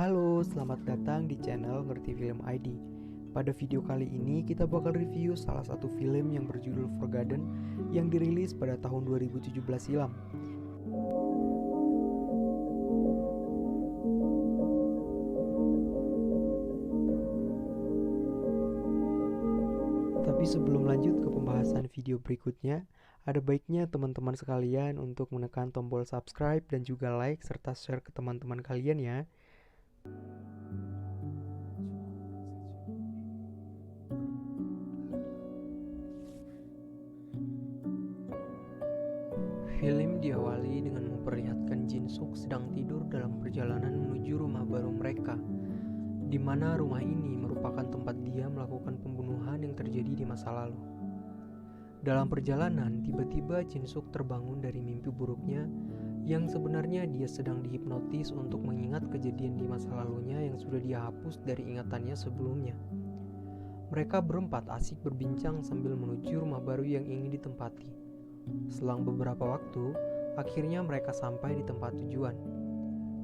Halo, selamat datang di channel Ngerti Film ID. Pada video kali ini kita bakal review salah satu film yang berjudul Forgotten yang dirilis pada tahun 2017 silam. Tapi sebelum lanjut ke pembahasan video berikutnya, ada baiknya teman-teman sekalian untuk menekan tombol subscribe dan juga like serta share ke teman-teman kalian ya. Film diawali dengan memperlihatkan Jin Suk sedang tidur dalam perjalanan menuju rumah baru mereka, di mana rumah ini merupakan tempat dia melakukan pembunuhan yang terjadi di masa lalu. Dalam perjalanan, tiba-tiba Jin Suk terbangun dari mimpi buruknya yang sebenarnya dia sedang dihipnotis untuk mengingat kejadian di masa lalunya yang sudah dia hapus dari ingatannya sebelumnya. Mereka berempat asik berbincang sambil menuju rumah baru yang ingin ditempati. Selang beberapa waktu, akhirnya mereka sampai di tempat tujuan.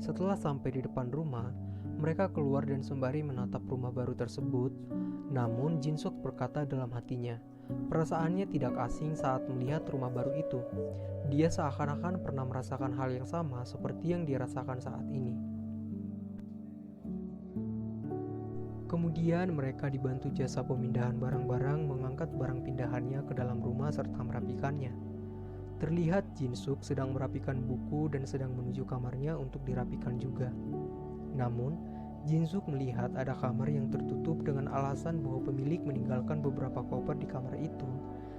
Setelah sampai di depan rumah, mereka keluar dan sembari menatap rumah baru tersebut. Namun Jin Suk berkata dalam hatinya, perasaannya tidak asing saat melihat rumah baru itu. Dia seakan-akan pernah merasakan hal yang sama seperti yang dia rasakan saat ini. Kemudian mereka dibantu jasa pemindahan barang-barang mengangkat barang pindahannya ke dalam rumah serta merapikannya. Terlihat Jin Suk sedang merapikan buku dan sedang menuju kamarnya untuk dirapikan juga. Namun, Jin Suk melihat ada kamar yang tertutup dengan alasan bahwa pemilik meninggalkan beberapa koper di kamar itu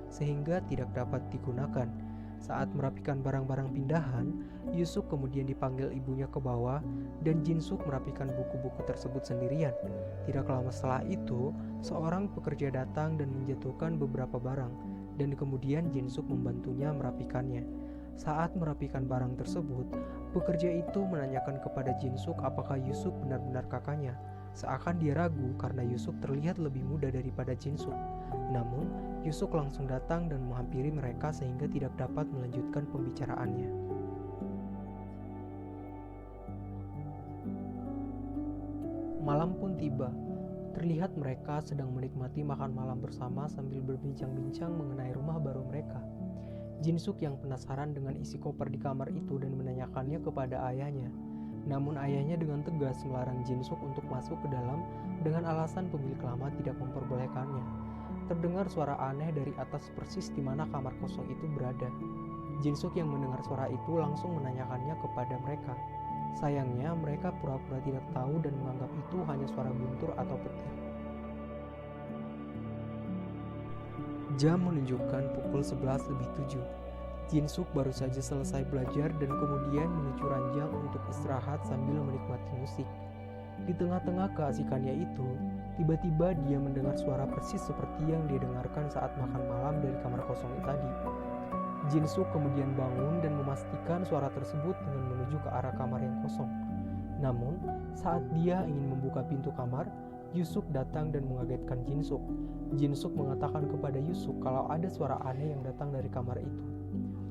sehingga tidak dapat digunakan. Saat merapikan barang-barang pindahan, Yusuk kemudian dipanggil ibunya ke bawah dan Jin Suk merapikan buku-buku tersebut sendirian. Tidak lama setelah itu, seorang pekerja datang dan menjatuhkan beberapa barang dan kemudian Jin Suk membantunya merapikannya. Saat merapikan barang tersebut, pekerja itu menanyakan kepada Jin Suk apakah Yusuk benar-benar kakaknya. Seakan dia ragu karena Yusuk terlihat lebih muda daripada Jin Suk. Namun, Yusuk langsung datang dan menghampiri mereka sehingga tidak dapat melanjutkan pembicaraannya. Malam pun tiba. Terlihat mereka sedang menikmati makan malam bersama sambil berbincang-bincang mengenai rumah baru mereka. Jin Suk yang penasaran dengan isi koper di kamar itu dan menanyakannya kepada ayahnya. Namun ayahnya dengan tegas melarang Jin Suk untuk masuk ke dalam dengan alasan pemilik lama tidak memperbolehkannya. Terdengar suara aneh dari atas persis di mana kamar kosong itu berada. Jin Suk yang mendengar suara itu langsung menanyakannya kepada mereka. Sayangnya mereka pura-pura tidak tahu dan menganggap itu hanya suara guntur atau petir. Jam menunjukkan pukul 11:07. Jin Suk baru saja selesai belajar dan kemudian menuju ranjang untuk istirahat sambil menikmati musik. Di tengah-tengah keasikannya itu, tiba-tiba dia mendengar suara persis seperti yang dia dengarkan saat makan malam dari kamar kosong tadi. Jin Suk kemudian bangun dan memastikan suara tersebut dengan menuju ke arah kamar yang kosong. Namun, saat dia ingin membuka pintu kamar, Yusuk datang dan mengagetkan Jin Suk. Jin Suk mengatakan kepada Yusuk kalau ada suara aneh yang datang dari kamar itu.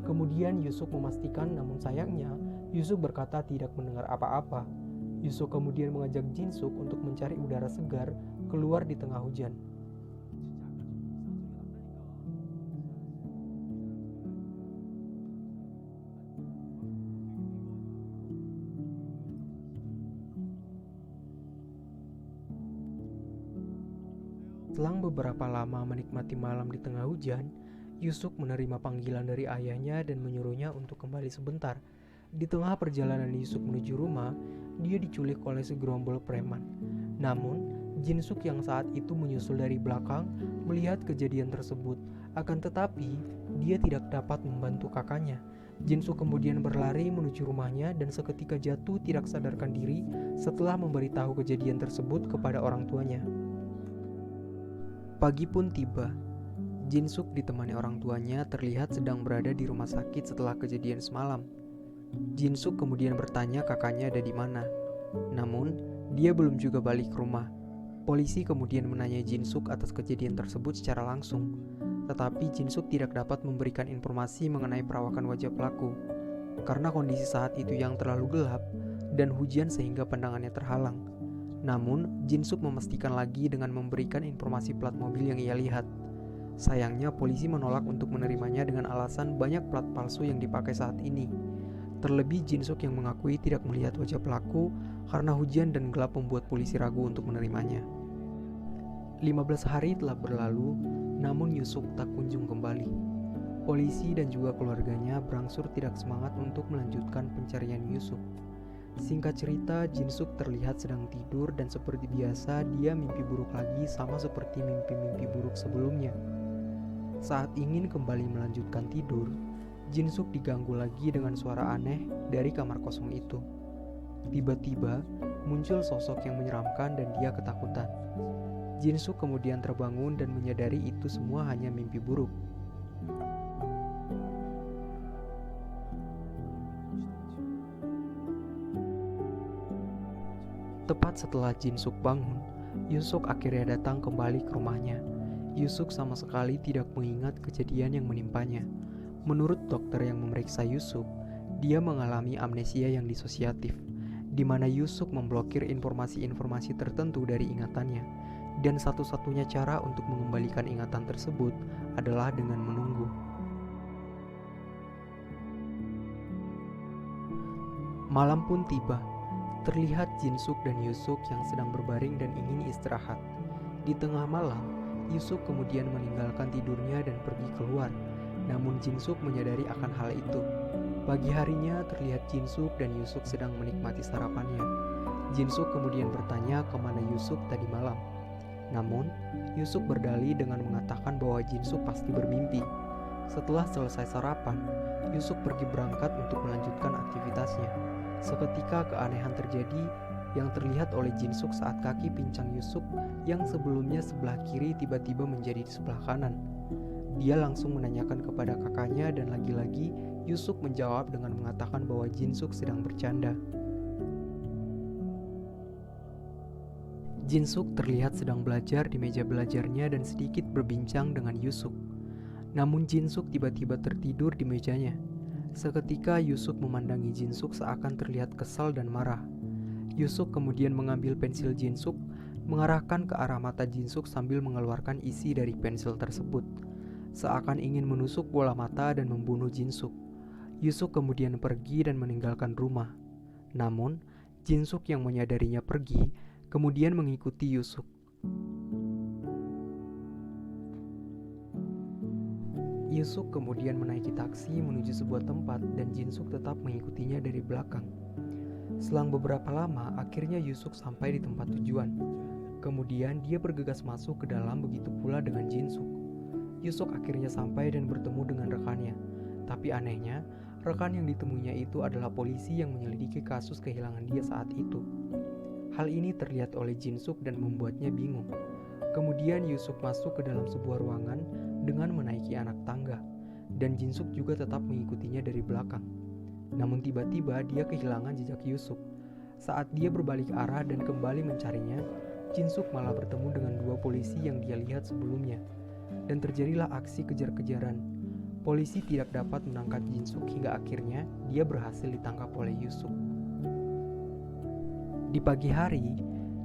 Kemudian Yusuk memastikan, namun sayangnya Yusuk berkata tidak mendengar apa-apa. Yusuk kemudian mengajak Jin Suk untuk mencari udara segar keluar di tengah hujan. Selang beberapa lama menikmati malam di tengah hujan, Yusuk menerima panggilan dari ayahnya dan menyuruhnya untuk kembali sebentar. Di tengah perjalanan Yusuk menuju rumah, dia diculik oleh segerombol preman. Namun, Jin Suk yang saat itu menyusul dari belakang melihat kejadian tersebut. Akan tetapi, dia tidak dapat membantu kakaknya. Jin Suk kemudian berlari menuju rumahnya dan seketika jatuh tidak sadarkan diri setelah memberitahu kejadian tersebut kepada orang tuanya. Pagi pun tiba. Jin Suk ditemani orang tuanya terlihat sedang berada di rumah sakit setelah kejadian semalam. Jin Suk kemudian bertanya kakaknya ada di mana. Namun, dia belum juga balik ke rumah. Polisi kemudian menanyai Jin Suk atas kejadian tersebut secara langsung. Tetapi Jin Suk tidak dapat memberikan informasi mengenai perawakan wajah pelaku. Karena kondisi saat itu yang terlalu gelap, dan hujan sehingga pandangannya terhalang. Namun, Jin-suk memastikan lagi dengan memberikan informasi plat mobil yang ia lihat. Sayangnya, polisi menolak untuk menerimanya dengan alasan banyak plat palsu yang dipakai saat ini. Terlebih Jin-suk yang mengakui tidak melihat wajah pelaku karena hujan dan gelap membuat polisi ragu untuk menerimanya. 15 hari telah berlalu, namun Yusuk tak kunjung kembali. Polisi dan juga keluarganya berangsur tidak semangat untuk melanjutkan pencarian Yusuk. Singkat cerita, Jin-suk terlihat sedang tidur dan seperti biasa dia mimpi buruk lagi sama seperti mimpi-mimpi buruk sebelumnya. Saat ingin kembali melanjutkan tidur, Jin-suk diganggu lagi dengan suara aneh dari kamar kosong itu. Tiba-tiba muncul sosok yang menyeramkan dan dia ketakutan. Jin-suk kemudian terbangun dan menyadari itu semua hanya mimpi buruk. Tepat setelah Jin-suk bangun, Yusuk akhirnya datang kembali ke rumahnya. Yusuk sama sekali tidak mengingat kejadian yang menimpanya. Menurut dokter yang memeriksa Yusuk, dia mengalami amnesia yang disosiatif, di mana Yusuk memblokir informasi-informasi tertentu dari ingatannya, dan satu-satunya cara untuk mengembalikan ingatan tersebut adalah dengan menunggu. Malam pun tiba. Terlihat Jin-suk dan Yusuk yang sedang berbaring dan ingin istirahat. Di tengah malam, Yusuk kemudian meninggalkan tidurnya dan pergi keluar. Namun Jin-suk menyadari akan hal itu. Pagi harinya terlihat Jin-suk dan Yusuk sedang menikmati sarapannya. Jin-suk kemudian bertanya kemana Yusuk tadi malam. Namun, Yusuk berdalih dengan mengatakan bahwa Jin-suk pasti bermimpi. Setelah selesai sarapan, Yusuk pergi berangkat untuk melanjutkan aktivitasnya. Seketika keanehan terjadi yang terlihat oleh Jin-suk saat kaki pincang Yusuk yang sebelumnya sebelah kiri tiba-tiba menjadi di sebelah kanan. Dia langsung menanyakan kepada kakaknya dan lagi-lagi Yusuk menjawab dengan mengatakan bahwa Jin-suk sedang bercanda. Jin-suk terlihat sedang belajar di meja belajarnya dan sedikit berbincang dengan Yusuk. Namun Jin-suk tiba-tiba tertidur di mejanya. Seketika Yusuk memandangi Jin-suk seakan terlihat kesal dan marah. Yusuk kemudian mengambil pensil Jin-suk, mengarahkan ke arah mata Jin-suk sambil mengeluarkan isi dari pensil tersebut, seakan ingin menusuk bola mata dan membunuh Jin-suk. Yusuk kemudian pergi dan meninggalkan rumah. Namun, Jin-suk yang menyadarinya pergi, kemudian mengikuti Yusuk. Yusuk kemudian menaiki taksi menuju sebuah tempat dan Jin-suk tetap mengikutinya dari belakang. Selang beberapa lama, akhirnya Yusuk sampai di tempat tujuan. Kemudian dia bergegas masuk ke dalam, begitu pula dengan Jin-suk. Yusuk akhirnya sampai dan bertemu dengan rekannya. Tapi anehnya, rekan yang ditemuinya itu adalah polisi yang menyelidiki kasus kehilangan dia saat itu. Hal ini terlihat oleh Jin-suk dan membuatnya bingung. Kemudian Yusuk masuk ke dalam sebuah ruangan dengan menaiki anak tangga, dan Jin-suk juga tetap mengikutinya dari belakang. Namun tiba-tiba dia kehilangan jejak Yusuk. Saat dia berbalik arah dan kembali mencarinya, Jin-suk malah bertemu dengan dua polisi yang dia lihat sebelumnya, dan terjadilah aksi kejar-kejaran. Polisi tidak dapat menangkap Jin-suk hingga akhirnya dia berhasil ditangkap oleh Yusuk. Di pagi hari,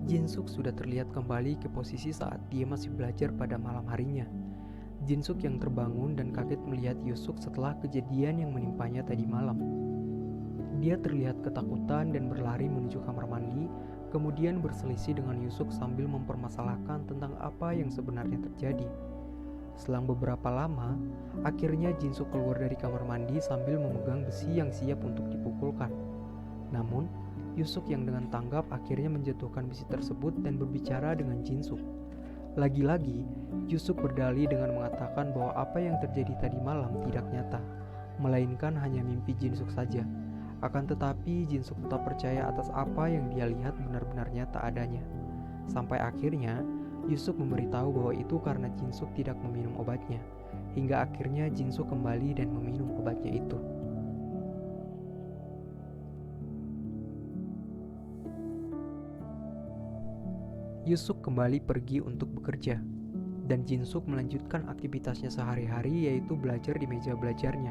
Jin-suk sudah terlihat kembali ke posisi saat dia masih belajar pada malam harinya. Jin-suk yang terbangun dan kaget melihat Yusuk setelah kejadian yang menimpanya tadi malam. Dia terlihat ketakutan dan berlari menuju kamar mandi, kemudian berselisih dengan Yusuk sambil mempermasalahkan tentang apa yang sebenarnya terjadi. Selang beberapa lama, akhirnya Jin-suk keluar dari kamar mandi sambil memegang besi yang siap untuk dipukulkan. Namun, Yusuk yang dengan tanggap akhirnya menjatuhkan besi tersebut dan berbicara dengan Jin-suk. Lagi-lagi, Yusuk berdalih dengan mengatakan bahwa apa yang terjadi tadi malam tidak nyata, melainkan hanya mimpi Jin-suk saja. Akan tetapi, Jin-suk tetap percaya atas apa yang dia lihat benar-benar nyata adanya. Sampai akhirnya, Yusuk memberitahu bahwa itu karena Jin-suk tidak meminum obatnya, hingga akhirnya Jin-suk kembali dan meminum obatnya itu. Yusuk kembali pergi untuk bekerja, dan Jin-suk melanjutkan aktivitasnya sehari-hari yaitu belajar di meja belajarnya.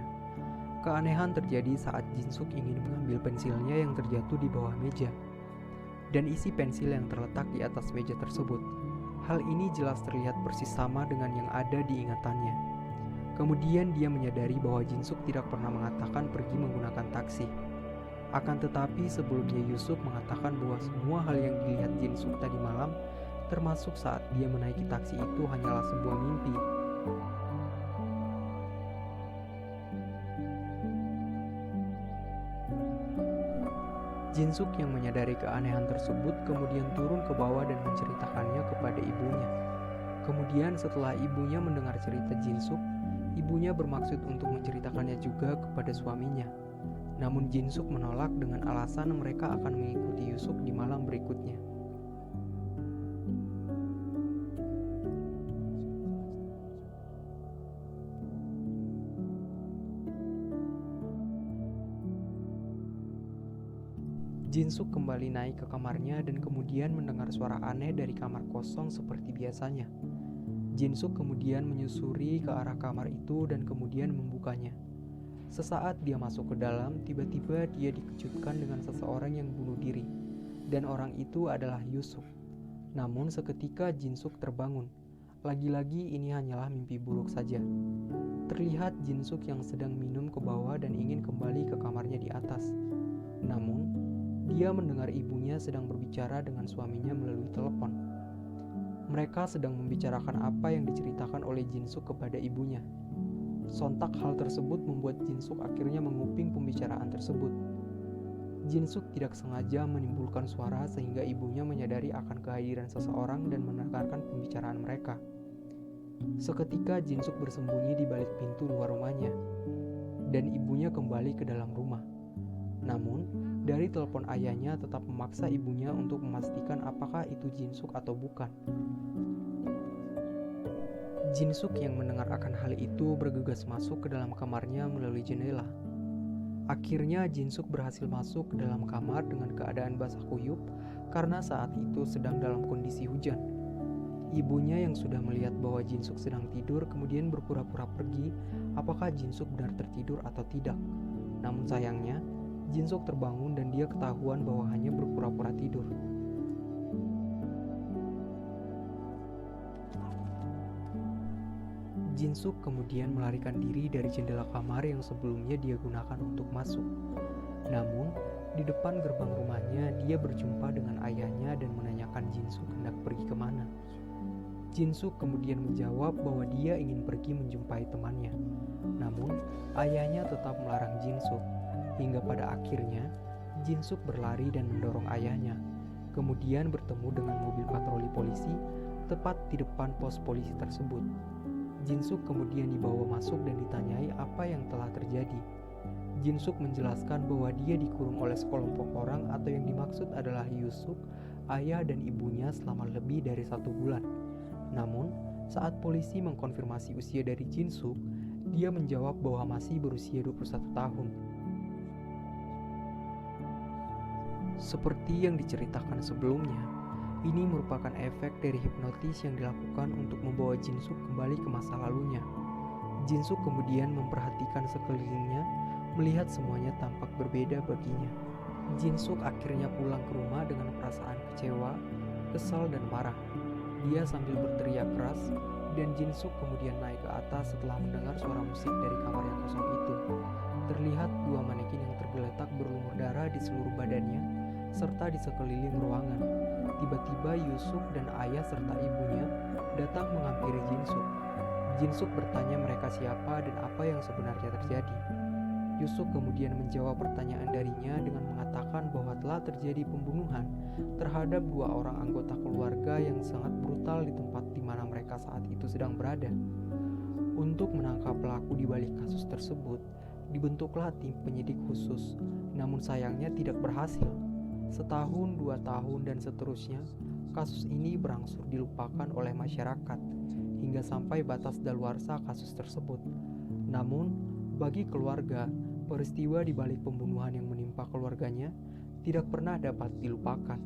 Keanehan terjadi saat Jin-suk ingin mengambil pensilnya yang terjatuh di bawah meja dan isi pensil yang terletak di atas meja tersebut. Hal ini jelas terlihat persis sama dengan yang ada di ingatannya. Kemudian dia menyadari bahwa Jin-suk tidak pernah mengatakan pergi menggunakan taksi. Akan tetapi sebelumnya Yusuf mengatakan bahwa semua hal yang dilihat Jin-suk tadi malam, termasuk saat dia menaiki taksi itu, hanyalah sebuah mimpi. Jin-suk yang menyadari keanehan tersebut kemudian turun ke bawah dan menceritakannya kepada ibunya. Kemudian setelah ibunya mendengar cerita Jin-suk, ibunya bermaksud untuk menceritakannya juga kepada suaminya. Namun Jin-suk menolak dengan alasan mereka akan mengikuti Yusuk di malam berikutnya. Jin-suk kembali naik ke kamarnya dan kemudian mendengar suara aneh dari kamar kosong seperti biasanya. Jin-suk kemudian menyusuri ke arah kamar itu dan kemudian membukanya. Sesaat dia masuk ke dalam, tiba-tiba dia dikejutkan dengan seseorang yang bunuh diri, dan orang itu adalah Yusuk. Namun seketika Jin-suk terbangun. Lagi-lagi ini hanyalah mimpi buruk saja. Terlihat Jin-suk yang sedang minum ke bawah dan ingin kembali ke kamarnya di atas. Namun dia mendengar ibunya sedang berbicara dengan suaminya melalui telepon. Mereka sedang membicarakan apa yang diceritakan oleh Jin-suk kepada ibunya. Sontak hal tersebut membuat Jin-suk akhirnya menguping pembicaraan tersebut. Jin-suk tidak sengaja menimbulkan suara sehingga ibunya menyadari akan kehadiran seseorang dan mendengarkan pembicaraan mereka. Seketika Jin-suk bersembunyi di balik pintu luar rumahnya, dan ibunya kembali ke dalam rumah. Namun, dari telepon ayahnya tetap memaksa ibunya untuk memastikan apakah itu Jin-suk atau bukan. Jin-suk yang mendengar akan hal itu bergegas masuk ke dalam kamarnya melalui jendela. Akhirnya Jin-suk berhasil masuk ke dalam kamar dengan keadaan basah kuyup karena saat itu sedang dalam kondisi hujan. Ibunya yang sudah melihat bahwa Jin-suk sedang tidur kemudian berpura-pura pergi apakah Jin-suk benar tertidur atau tidak. Namun sayangnya, Jin-suk terbangun dan dia ketahuan bahwa hanya berpura-pura tidur. Jin-suk kemudian melarikan diri dari jendela kamar yang sebelumnya dia gunakan untuk masuk. Namun, di depan gerbang rumahnya dia berjumpa dengan ayahnya dan menanyakan Jin-suk hendak pergi kemana. Jin-suk kemudian menjawab bahwa dia ingin pergi menjumpai temannya. Namun, ayahnya tetap melarang Jin-suk. Hingga pada akhirnya, Jin-suk berlari dan mendorong ayahnya, kemudian bertemu dengan mobil patroli polisi tepat di depan pos polisi tersebut. Jin-suk kemudian dibawa masuk dan ditanyai apa yang telah terjadi. Jin-suk menjelaskan bahwa dia dikurung oleh sekelompok orang atau yang dimaksud adalah Yusuk, ayah dan ibunya selama lebih dari 1 bulan. Namun, saat polisi mengkonfirmasi usia dari Jin-suk, dia menjawab bahwa masih berusia 21 tahun. Seperti yang diceritakan sebelumnya, ini merupakan efek dari hipnotis yang dilakukan untuk membawa Jin-suk kembali ke masa lalunya. Jin-suk kemudian memperhatikan sekelilingnya, melihat semuanya tampak berbeda baginya. Jin-suk akhirnya pulang ke rumah dengan perasaan kecewa, kesal dan marah. Dia sambil berteriak keras, dan Jin-suk kemudian naik ke atas setelah mendengar suara musik dari kamar yang kosong itu. Terlihat 2 manekin yang tergeletak berlumur darah di seluruh badannya, serta di sekeliling ruangan. Tiba-tiba Yusuk dan ayah serta ibunya datang menghampiri Jin-suk. Jin-suk bertanya mereka siapa dan apa yang sebenarnya terjadi. Yusuk kemudian menjawab pertanyaan darinya dengan mengatakan bahwa telah terjadi pembunuhan terhadap 2 orang anggota keluarga yang sangat brutal di tempat di mana mereka saat itu sedang berada. Untuk menangkap pelaku di balik kasus tersebut, dibentuklah tim penyidik khusus, namun sayangnya tidak berhasil. Setahun, 2 tahun, dan seterusnya, kasus ini berangsur dilupakan oleh masyarakat hingga sampai batas daluarsa kasus tersebut. Namun, bagi keluarga, peristiwa di balik pembunuhan yang menimpa keluarganya tidak pernah dapat dilupakan.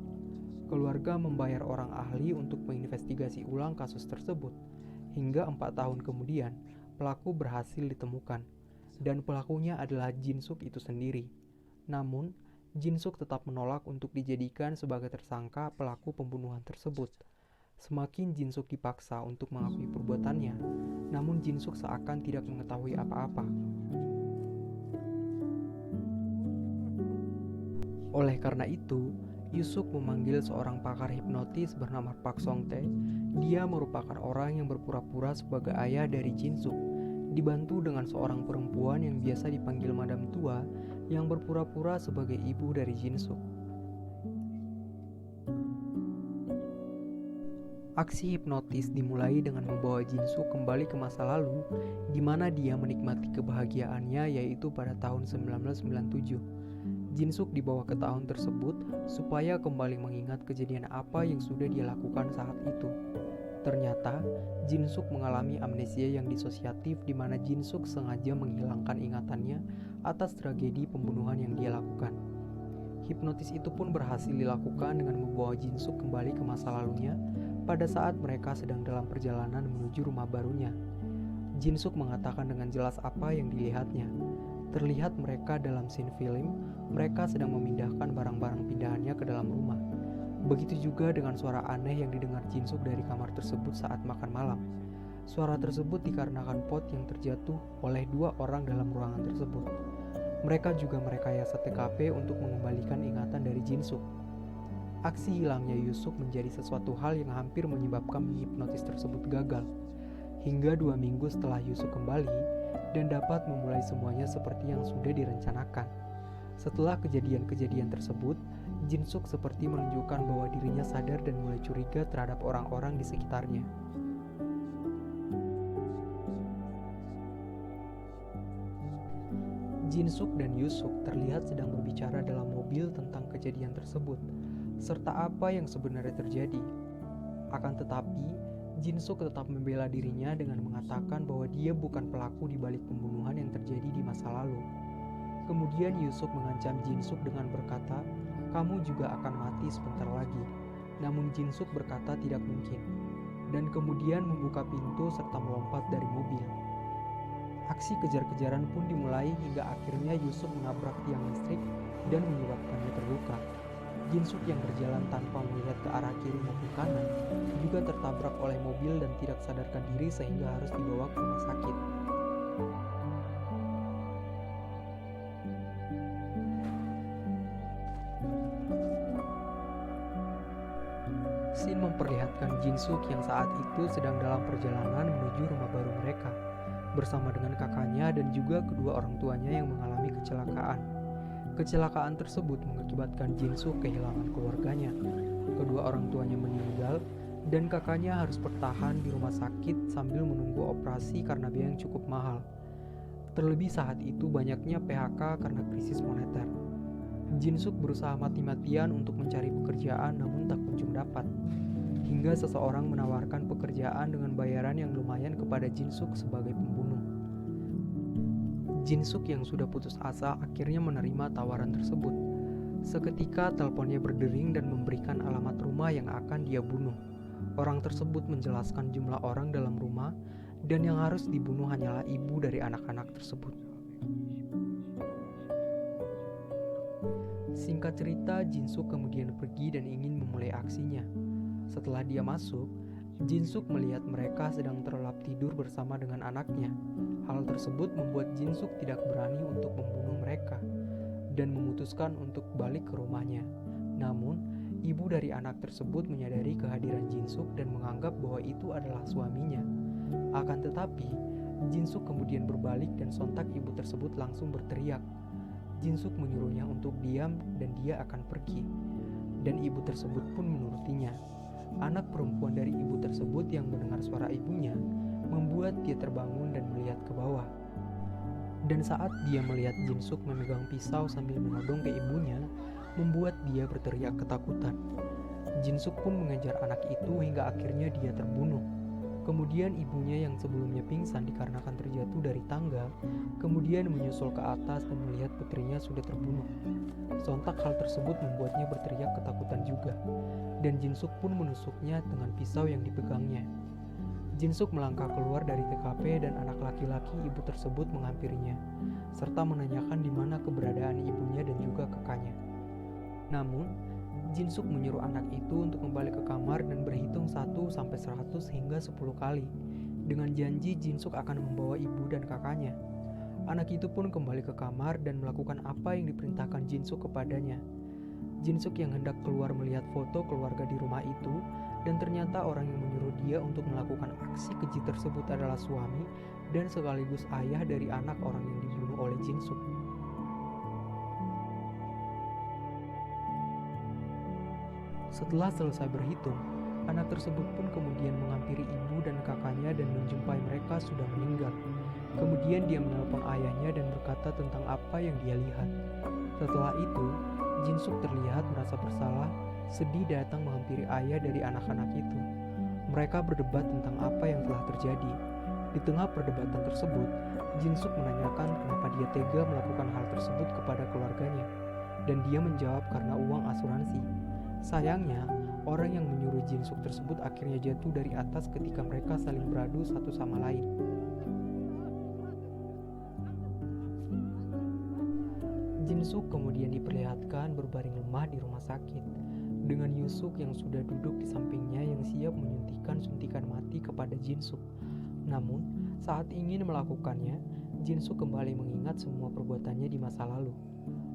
Keluarga membayar orang ahli untuk menginvestigasi ulang kasus tersebut. Hingga 4 tahun kemudian, pelaku berhasil ditemukan. dan pelakunya adalah Jin-suk itu sendiri. Namun, Jin-suk tetap menolak untuk dijadikan sebagai tersangka pelaku pembunuhan tersebut. Semakin Jin-suk dipaksa untuk mengakui perbuatannya, namun Jin-suk seakan tidak mengetahui apa-apa. Oleh karena itu, Yusuk memanggil seorang pakar hipnotis bernama Park Song-tae. Dia merupakan orang yang berpura-pura sebagai ayah dari Jin-suk, dibantu dengan seorang perempuan yang biasa dipanggil Madam Tua yang berpura-pura sebagai ibu dari Jin-suk. Aksi hipnotis dimulai dengan membawa Jin-suk kembali ke masa lalu, di mana dia menikmati kebahagiaannya, yaitu pada tahun 1997. Jin-suk dibawa ke tahun tersebut supaya kembali mengingat kejadian apa yang sudah dia lakukan saat itu. Ternyata, Jin-suk mengalami amnesia yang disosiatif, di mana Jin-suk sengaja menghilangkan ingatannya atas tragedi pembunuhan yang dia lakukan. Hipnotis itu pun berhasil dilakukan dengan membawa Jin-suk kembali ke masa lalunya pada saat mereka sedang dalam perjalanan menuju rumah barunya. Jin-suk mengatakan dengan jelas apa yang dilihatnya. Terlihat mereka dalam scene film, mereka sedang memindahkan barang-barang pindahannya ke dalam rumah. Begitu juga dengan suara aneh yang didengar Jin-suk dari kamar tersebut saat makan malam. Suara tersebut dikarenakan pot yang terjatuh oleh dua orang dalam ruangan tersebut. Mereka juga merekayasa TKP untuk mengembalikan ingatan dari Jin-suk. Aksi hilangnya Yusuk menjadi sesuatu hal yang hampir menyebabkan hipnotis tersebut gagal. Hingga 2 minggu setelah Yusuk kembali dan dapat memulai semuanya seperti yang sudah direncanakan. Setelah kejadian-kejadian tersebut, Jin-suk seperti menunjukkan bahwa dirinya sadar dan mulai curiga terhadap orang-orang di sekitarnya. Jin-suk dan Yusuk terlihat sedang berbicara dalam mobil tentang kejadian tersebut, serta apa yang sebenarnya terjadi. Akan tetapi, Jin-suk tetap membela dirinya dengan mengatakan bahwa dia bukan pelaku di balik pembunuhan yang terjadi di masa lalu. Kemudian Yusuk mengancam Jin-suk dengan berkata, "Kamu juga akan mati sebentar lagi." Namun Jin-suk berkata tidak mungkin, dan kemudian membuka pintu serta melompat dari mobil. Aksi kejar-kejaran pun dimulai hingga akhirnya Yusuk menabrak tiang listrik dan menyebabkannya terluka. Jin-suk yang berjalan tanpa melihat ke arah kiri maupun kanan juga tertabrak oleh mobil dan tidak sadarkan diri sehingga harus dibawa ke rumah sakit. Scene memperlihatkan Jin-suk yang saat itu sedang dalam perjalanan menuju rumah baru mereka bersama dengan kakaknya dan juga kedua orang tuanya yang mengalami kecelakaan. Kecelakaan tersebut mengakibatkan Jin-suk kehilangan keluarganya. Kedua orang tuanya meninggal dan kakaknya harus bertahan di rumah sakit sambil menunggu operasi karena biaya yang cukup mahal. Terlebih saat itu banyaknya PHK karena krisis moneter. Jin-suk berusaha mati-matian untuk mencari pekerjaan namun tak kunjung dapat. Hingga seseorang menawarkan pekerjaan dengan bayaran yang lumayan kepada Jin-suk sebagai pembunuh. Jin-suk yang sudah putus asa akhirnya menerima tawaran tersebut. Seketika teleponnya berdering dan memberikan alamat rumah yang akan dia bunuh. Orang tersebut menjelaskan jumlah orang dalam rumah dan yang harus dibunuh hanyalah ibu dari anak-anak tersebut. Singkat cerita, Jin-suk kemudian pergi dan ingin memulai aksinya. Setelah dia masuk, Jin-suk melihat mereka sedang terlelap tidur bersama dengan anaknya. Hal tersebut membuat Jin-suk tidak berani untuk membunuh mereka dan memutuskan untuk balik ke rumahnya. Namun, ibu dari anak tersebut menyadari kehadiran Jin-suk dan menganggap bahwa itu adalah suaminya. Akan tetapi, Jin-suk kemudian berbalik dan sontak ibu tersebut langsung berteriak. Jin-suk menyuruhnya untuk diam dan dia akan pergi. Dan ibu tersebut pun menurutinya. Anak perempuan dari ibu tersebut yang mendengar suara ibunya membuat dia terbangun dan melihat ke bawah. Dan saat dia melihat Jin-suk memegang pisau sambil menodong ke ibunya, membuat dia berteriak ketakutan. Jin-suk pun mengejar anak itu hingga akhirnya dia terbunuh. Kemudian ibunya yang sebelumnya pingsan dikarenakan terjatuh dari tangga, kemudian menyusul ke atas dan melihat putrinya sudah terbunuh. Sontak hal tersebut membuatnya berteriak ketakutan juga, dan Jin-suk pun menusuknya dengan pisau yang dipegangnya. Jinsuk melangkah keluar dari TKP dan anak laki-laki ibu tersebut menghampirinya, serta menanyakan di mana keberadaan ibunya dan juga kakaknya. Namun, Jinsuk menyuruh anak itu untuk kembali ke kamar dan berhitung 1-100 hingga 10 kali, dengan janji Jinsuk akan membawa ibu dan kakaknya. Anak itu pun kembali ke kamar dan melakukan apa yang diperintahkan Jinsuk kepadanya. Jinsuk yang hendak keluar melihat foto keluarga di rumah itu, dan ternyata orang yang menyuruh dia untuk melakukan aksi keji tersebut adalah suami dan sekaligus ayah dari anak orang yang dibunuh oleh Jinsuk. Setelah selesai berhitung, anak tersebut pun kemudian menghampiri ibu dan kakaknya dan menjumpai mereka sudah meninggal. Kemudian dia menelpon ayahnya dan berkata tentang apa yang dia lihat. Setelah itu, Jinsuk terlihat merasa bersalah, sedih datang menghampiri ayah dari anak-anak itu. Mereka berdebat tentang apa yang telah terjadi. Di tengah perdebatan tersebut, Jinsuk menanyakan kenapa dia tega melakukan hal tersebut kepada keluarganya. Dan dia menjawab karena uang asuransi. Sayangnya, orang yang menyuruh Jinsuk tersebut akhirnya jatuh dari atas ketika mereka saling beradu satu sama lain. Jinsuk kemudian diperlihatkan berbaring lemah di rumah sakit, dengan Yusuk yang sudah duduk di sampingnya yang siap menyuntikkan suntikan mati kepada Jinsuk. Namun, saat ingin melakukannya, Jinsuk kembali mengingat semua perbuatannya di masa lalu.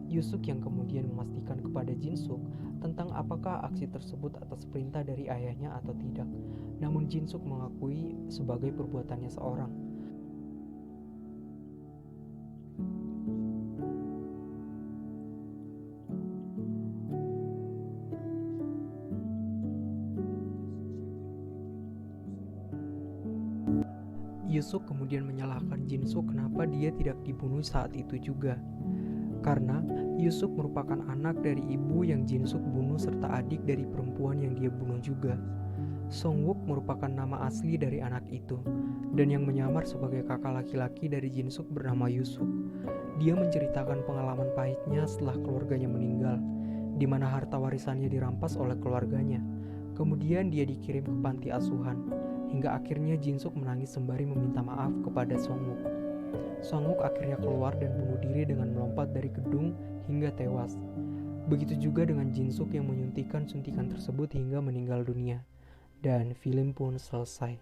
Yusuk yang kemudian memastikan kepada Jinsuk tentang apakah aksi tersebut atas perintah dari ayahnya atau tidak. Namun Jinsuk mengakui sebagai perbuatannya seorang. Yusuk kemudian menyalahkan Jinsuk kenapa dia tidak dibunuh saat itu juga. Karena Yusuk merupakan anak dari ibu yang Jinsuk bunuh serta adik dari perempuan yang dia bunuh juga. Songwook merupakan nama asli dari anak itu, dan yang menyamar sebagai kakak laki-laki dari Jinsuk bernama Yusuk. Dia menceritakan pengalaman pahitnya setelah keluarganya meninggal, di mana harta warisannya dirampas oleh keluarganya. Kemudian dia dikirim ke panti asuhan, hingga akhirnya Jinsuk menangis sembari meminta maaf kepada Songwook. Songwook akhirnya keluar dan bunuh diri dengan melompat dari gedung hingga tewas. Begitu juga dengan Jinsuk yang menyuntikkan suntikan tersebut hingga meninggal dunia. Dan film pun selesai.